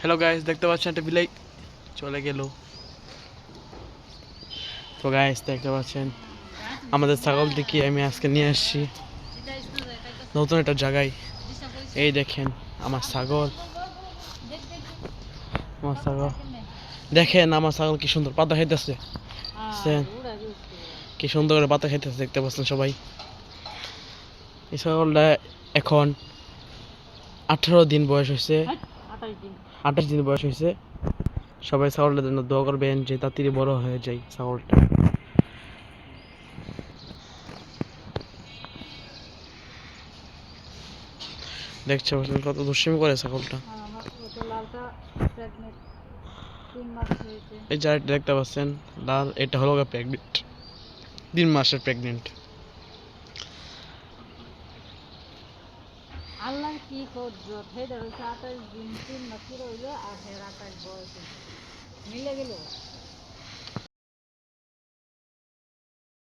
Hello guys, দেখতে পাচ্ছেন একটা বিলাই চলে গেল। তো গাইস দেখতে পাচ্ছেন আমাদের ছাগলটিকে আমি আজকে নিয়ে আসছি নতুন একটা জায়গায়। এই দেখেন আমার ছাগল, দেখেন আমার ছাগল কি সুন্দর পাতা খাইতেছে, কি সুন্দর করে পাতা খাইতেছে দেখতে পাচ্ছেন সবাই। এই ছাগলটা এখন 18 দিন বয়স হয়েছে, 28 দিন বয়স হয়েছে। সবাই ছাগলটার জন্য দোয়া করবেন যে তাড়াতাড়ি বড় হয়ে যায় ছাগলটা। দেখতে পাচ্ছেন কত দুষ্টামি করে ছাগলটা। এই যে দেখতে পাচ্ছেন লাল, এটা হলো প্রেগনেন্ট, 3 মাসের প্রেগনেন্ট। আল্লাহ কি কুদরত হে ধরো 27 দিন 3 মাস কি রইলো আর হে 28 বয়স মিলে গেল।